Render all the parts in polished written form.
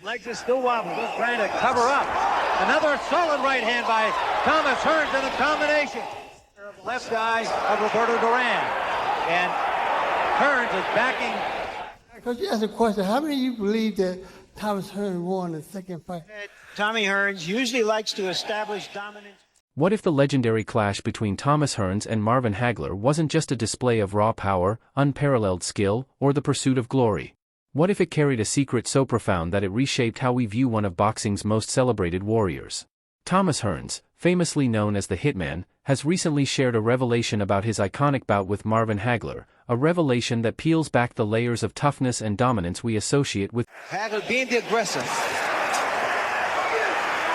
Legs are still wobbling, trying to cover up. Another solid right hand by Thomas Hearns in the combination. Left eye of Roberto Duran. And Hearns is backing. Coach, you asked a question. How many of you believe that Thomas Hearns won the second fight? Tommy Hearns usually likes to establish dominance. What if the legendary clash between Thomas Hearns and Marvin Hagler wasn't just a display of raw power, unparalleled skill, or the pursuit of glory? What if it carried a secret so profound that it reshaped how we view one of boxing's most celebrated warriors? Thomas Hearns, famously known as the Hitman, has recently shared a revelation about his iconic bout with Marvin Hagler, a revelation that peels back the layers of toughness and dominance we associate with Hagler being the aggressor.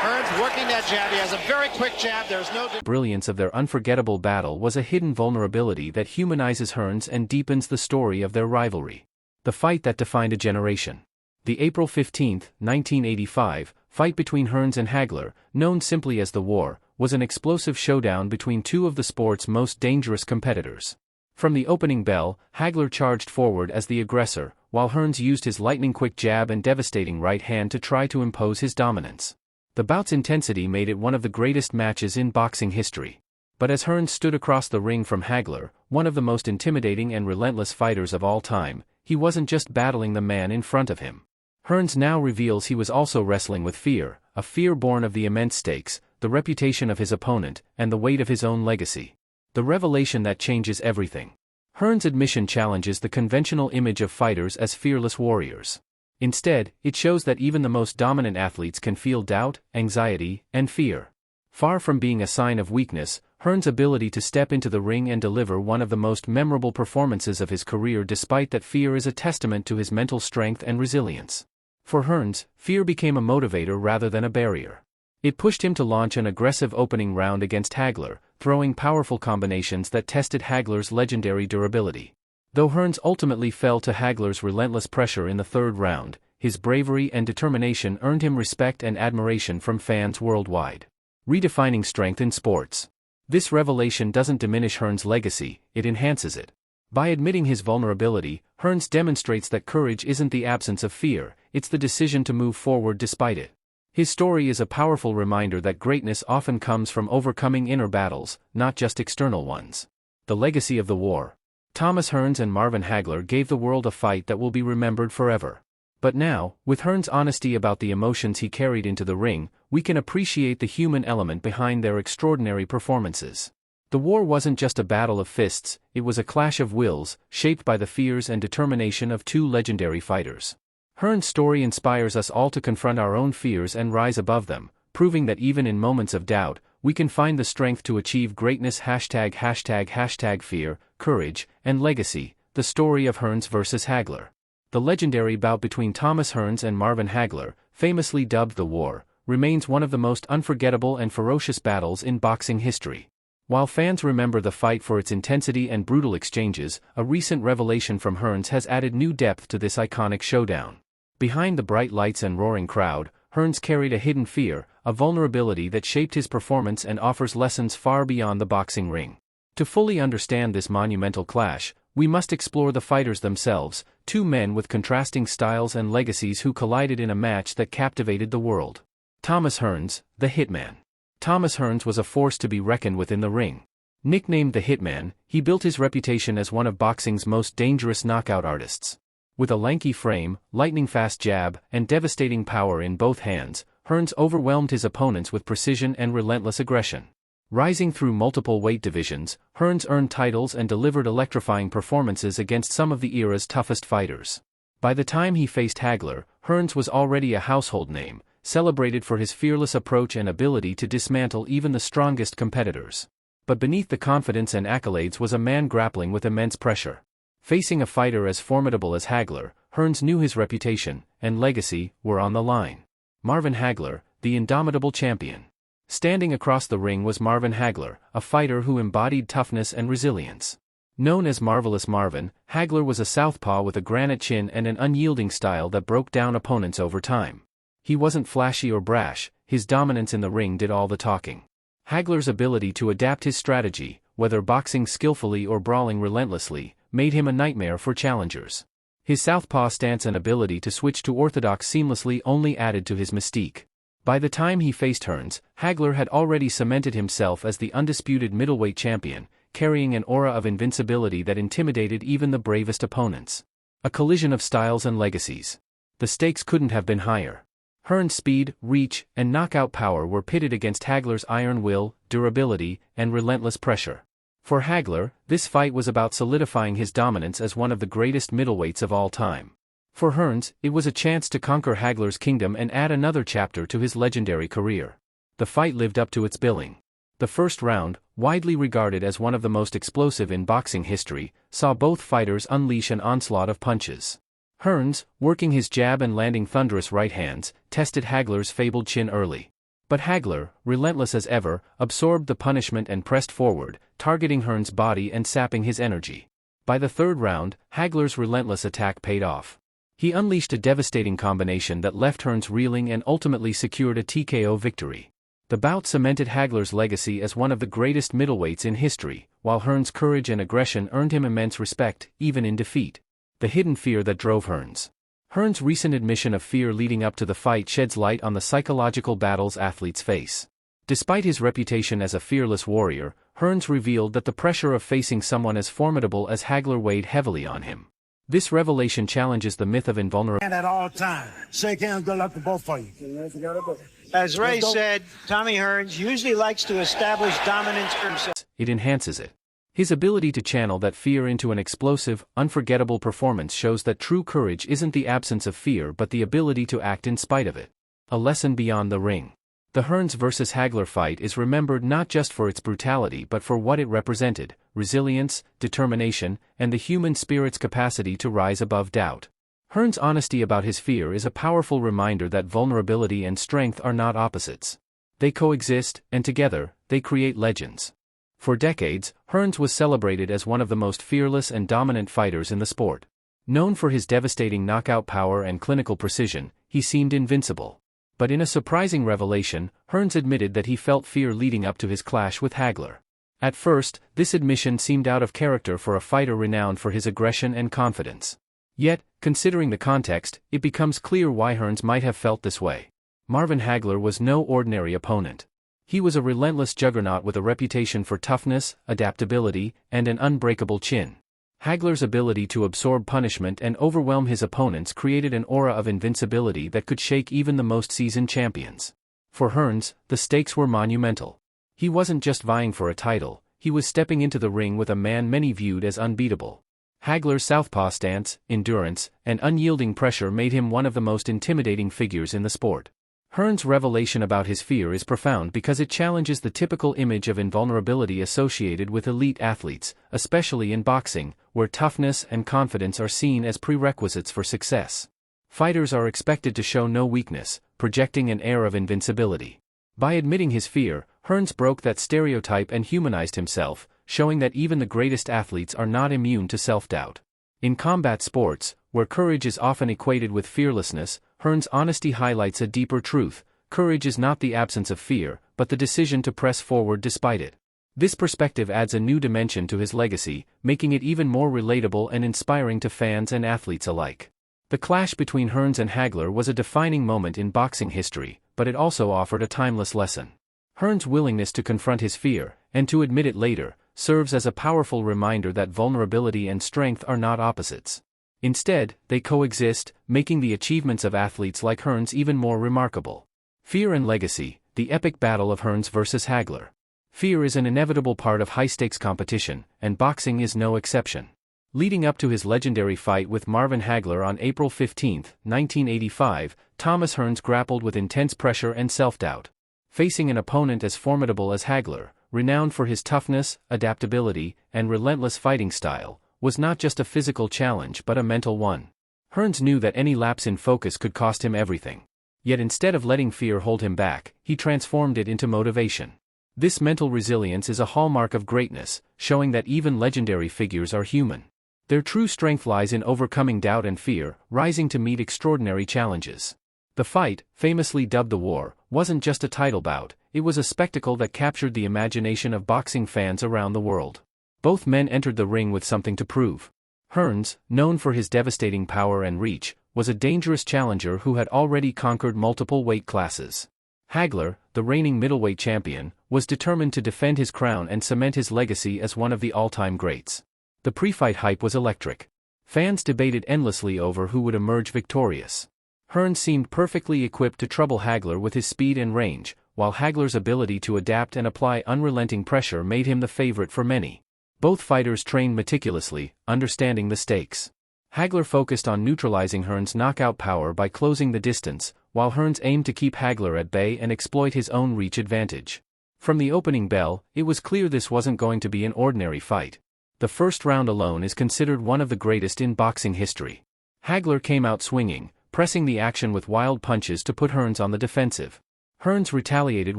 Hearns working that jab. He has a very quick jab. There's no brilliance of their unforgettable battle was a hidden vulnerability that humanizes Hearns and deepens the story of their rivalry. The fight that defined a generation. The April 15, 1985, fight between Hearns and Hagler, known simply as the War, was an explosive showdown between two of the sport's most dangerous competitors. From the opening bell, Hagler charged forward as the aggressor, while Hearns used his lightning-quick jab and devastating right hand to try to impose his dominance. The bout's intensity made it one of the greatest matches in boxing history. But as Hearns stood across the ring from Hagler, one of the most intimidating and relentless fighters of all time, he wasn't just battling the man in front of him. Hearns now reveals he was also wrestling with fear, a fear born of the immense stakes, the reputation of his opponent, and the weight of his own legacy. The revelation that changes everything. Hearns' admission challenges the conventional image of fighters as fearless warriors. Instead, it shows that even the most dominant athletes can feel doubt, anxiety, and fear. Far from being a sign of weakness, Hearns' ability to step into the ring and deliver one of the most memorable performances of his career despite that fear is a testament to his mental strength and resilience. For Hearns, fear became a motivator rather than a barrier. It pushed him to launch an aggressive opening round against Hagler, throwing powerful combinations that tested Hagler's legendary durability. Though Hearns ultimately fell to Hagler's relentless pressure in the third round, his bravery and determination earned him respect and admiration from fans worldwide. Redefining strength in sports. This revelation doesn't diminish Hearns' legacy, it enhances it. By admitting his vulnerability, Hearns demonstrates that courage isn't the absence of fear, it's the decision to move forward despite it. His story is a powerful reminder that greatness often comes from overcoming inner battles, not just external ones. The legacy of the war. Thomas Hearns and Marvin Hagler gave the world a fight that will be remembered forever. But now, with Hearns' honesty about the emotions he carried into the ring, we can appreciate the human element behind their extraordinary performances. The war wasn't just a battle of fists, it was a clash of wills, shaped by the fears and determination of two legendary fighters. Hearns' story inspires us all to confront our own fears and rise above them, proving that even in moments of doubt, we can find the strength to achieve greatness. #fear, courage, and legacy, the story of Hearns versus Hagler. The legendary bout between Thomas Hearns and Marvin Hagler, famously dubbed the War, remains one of the most unforgettable and ferocious battles in boxing history. While fans remember the fight for its intensity and brutal exchanges, a recent revelation from Hearns has added new depth to this iconic showdown. Behind the bright lights and roaring crowd, Hearns carried a hidden fear, a vulnerability that shaped his performance and offers lessons far beyond the boxing ring. To fully understand this monumental clash, we must explore the fighters themselves, two men with contrasting styles and legacies who collided in a match that captivated the world. Thomas Hearns, the Hitman. Thomas Hearns was a force to be reckoned with in the ring. Nicknamed the Hitman, he built his reputation as one of boxing's most dangerous knockout artists. With a lanky frame, lightning-fast jab, and devastating power in both hands, Hearns overwhelmed his opponents with precision and relentless aggression. Rising through multiple weight divisions, Hearns earned titles and delivered electrifying performances against some of the era's toughest fighters. By the time he faced Hagler, Hearns was already a household name, celebrated for his fearless approach and ability to dismantle even the strongest competitors. But beneath the confidence and accolades was a man grappling with immense pressure. Facing a fighter as formidable as Hagler, Hearns knew his reputation and legacy were on the line. Marvin Hagler, the indomitable champion. Standing across the ring was Marvin Hagler, a fighter who embodied toughness and resilience. Known as Marvelous Marvin, Hagler was a southpaw with a granite chin and an unyielding style that broke down opponents over time. He wasn't flashy or brash, his dominance in the ring did all the talking. Hagler's ability to adapt his strategy, whether boxing skillfully or brawling relentlessly, made him a nightmare for challengers. His southpaw stance and ability to switch to orthodox seamlessly only added to his mystique. By the time he faced Hearns, Hagler had already cemented himself as the undisputed middleweight champion, carrying an aura of invincibility that intimidated even the bravest opponents. A collision of styles and legacies. The stakes couldn't have been higher. Hearns' speed, reach, and knockout power were pitted against Hagler's iron will, durability, and relentless pressure. For Hagler, this fight was about solidifying his dominance as one of the greatest middleweights of all time. For Hearns, it was a chance to conquer Hagler's kingdom and add another chapter to his legendary career. The fight lived up to its billing. The first round, widely regarded as one of the most explosive in boxing history, saw both fighters unleash an onslaught of punches. Hearns, working his jab and landing thunderous right hands, tested Hagler's fabled chin early. But Hagler, relentless as ever, absorbed the punishment and pressed forward, targeting Hearns' body and sapping his energy. By the third round, Hagler's relentless attack paid off. He unleashed a devastating combination that left Hearns reeling and ultimately secured a TKO victory. The bout cemented Hagler's legacy as one of the greatest middleweights in history, while Hearns' courage and aggression earned him immense respect, even in defeat. The hidden fear that drove Hearns. Hearns' recent admission of fear leading up to the fight sheds light on the psychological battles athletes face. Despite his reputation as a fearless warrior, Hearns revealed that the pressure of facing someone as formidable as Hagler weighed heavily on him. This revelation challenges the myth of invulnerability. At all times. Shake hands, good luck to both of you. As Ray said, Tommy Hearns usually likes to establish dominance for himself. It enhances it. His ability to channel that fear into an explosive, unforgettable performance shows that true courage isn't the absence of fear but the ability to act in spite of it. A lesson beyond the ring. The Hearns vs. Hagler fight is remembered not just for its brutality but for what it represented: resilience, determination, and the human spirit's capacity to rise above doubt. Hearns' honesty about his fear is a powerful reminder that vulnerability and strength are not opposites. They coexist, and together, they create legends. For decades, Hearns was celebrated as one of the most fearless and dominant fighters in the sport. Known for his devastating knockout power and clinical precision, he seemed invincible. But in a surprising revelation, Hearns admitted that he felt fear leading up to his clash with Hagler. At first, this admission seemed out of character for a fighter renowned for his aggression and confidence. Yet, considering the context, it becomes clear why Hearns might have felt this way. Marvin Hagler was no ordinary opponent. He was a relentless juggernaut with a reputation for toughness, adaptability, and an unbreakable chin. Hagler's ability to absorb punishment and overwhelm his opponents created an aura of invincibility that could shake even the most seasoned champions. For Hearns, the stakes were monumental. He wasn't just vying for a title, he was stepping into the ring with a man many viewed as unbeatable. Hagler's southpaw stance, endurance, and unyielding pressure made him one of the most intimidating figures in the sport. Hearns' revelation about his fear is profound because it challenges the typical image of invulnerability associated with elite athletes, especially in boxing, where toughness and confidence are seen as prerequisites for success. Fighters are expected to show no weakness, projecting an air of invincibility. By admitting his fear, Hearns broke that stereotype and humanized himself, showing that even the greatest athletes are not immune to self-doubt. In combat sports, where courage is often equated with fearlessness, Hearns' honesty highlights a deeper truth: courage is not the absence of fear, but the decision to press forward despite it. This perspective adds a new dimension to his legacy, making it even more relatable and inspiring to fans and athletes alike. The clash between Hearns and Hagler was a defining moment in boxing history, but it also offered a timeless lesson. Hearns' willingness to confront his fear, and to admit it later, serves as a powerful reminder that vulnerability and strength are not opposites. Instead, they coexist, making the achievements of athletes like Hearns even more remarkable. Fear and legacy: the epic battle of Hearns vs. Hagler. Fear is an inevitable part of high-stakes competition, and boxing is no exception. Leading up to his legendary fight with Marvin Hagler on April 15, 1985, Thomas Hearns grappled with intense pressure and self-doubt. Facing an opponent as formidable as Hagler, renowned for his toughness, adaptability, and relentless fighting style, was not just a physical challenge but a mental one. Hearns knew that any lapse in focus could cost him everything. Yet instead of letting fear hold him back, he transformed it into motivation. This mental resilience is a hallmark of greatness, showing that even legendary figures are human. Their true strength lies in overcoming doubt and fear, rising to meet extraordinary challenges. The fight, famously dubbed the War, wasn't just a title bout, it was a spectacle that captured the imagination of boxing fans around the world. Both men entered the ring with something to prove. Hearns, known for his devastating power and reach, was a dangerous challenger who had already conquered multiple weight classes. Hagler, the reigning middleweight champion, was determined to defend his crown and cement his legacy as one of the all-time greats. The pre-fight hype was electric. Fans debated endlessly over who would emerge victorious. Hearns seemed perfectly equipped to trouble Hagler with his speed and range, while Hagler's ability to adapt and apply unrelenting pressure made him the favorite for many. Both fighters trained meticulously, understanding the stakes. Hagler focused on neutralizing Hearns' knockout power by closing the distance, while Hearns aimed to keep Hagler at bay and exploit his own reach advantage. From the opening bell, it was clear this wasn't going to be an ordinary fight. The first round alone is considered one of the greatest in boxing history. Hagler came out swinging, pressing the action with wild punches to put Hearns on the defensive. Hearns retaliated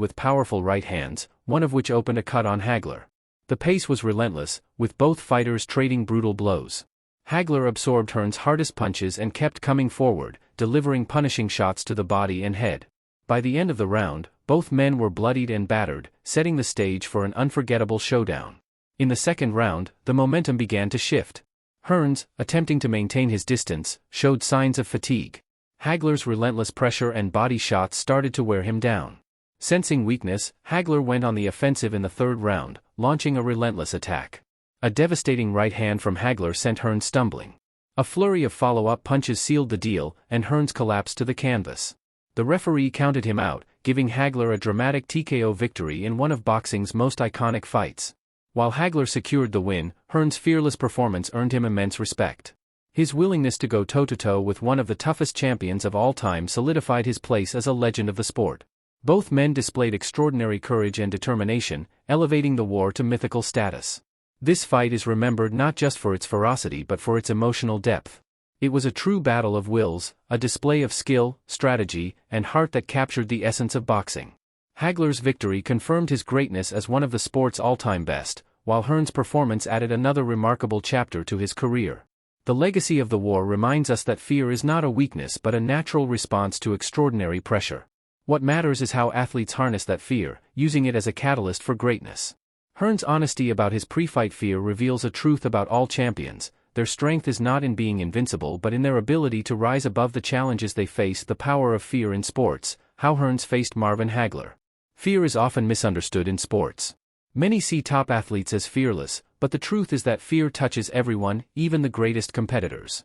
with powerful right hands, one of which opened a cut on Hagler. The pace was relentless, with both fighters trading brutal blows. Hagler absorbed Hearns' hardest punches and kept coming forward, delivering punishing shots to the body and head. By the end of the round, both men were bloodied and battered, setting the stage for an unforgettable showdown. In the second round, the momentum began to shift. Hearns, attempting to maintain his distance, showed signs of fatigue. Hagler's relentless pressure and body shots started to wear him down. Sensing weakness, Hagler went on the offensive in the third round, launching a relentless attack. A devastating right hand from Hagler sent Hearns stumbling. A flurry of follow-up punches sealed the deal, and Hearns collapsed to the canvas. The referee counted him out, giving Hagler a dramatic TKO victory in one of boxing's most iconic fights. While Hagler secured the win, Hearns' fearless performance earned him immense respect. His willingness to go toe-to-toe with one of the toughest champions of all time solidified his place as a legend of the sport. Both men displayed extraordinary courage and determination, elevating the war to mythical status. This fight is remembered not just for its ferocity but for its emotional depth. It was a true battle of wills, a display of skill, strategy, and heart that captured the essence of boxing. Hagler's victory confirmed his greatness as one of the sport's all-time best, while Hearns' performance added another remarkable chapter to his career. The legacy of the war reminds us that fear is not a weakness but a natural response to extraordinary pressure. What matters is how athletes harness that fear, using it as a catalyst for greatness. Hearns' honesty about his pre-fight fear reveals a truth about all champions: their strength is not in being invincible but in their ability to rise above the challenges they face. The power of fear in sports, how Hearns faced Marvin Hagler. Fear is often misunderstood in sports. Many see top athletes as fearless, but the truth is that fear touches everyone, even the greatest competitors.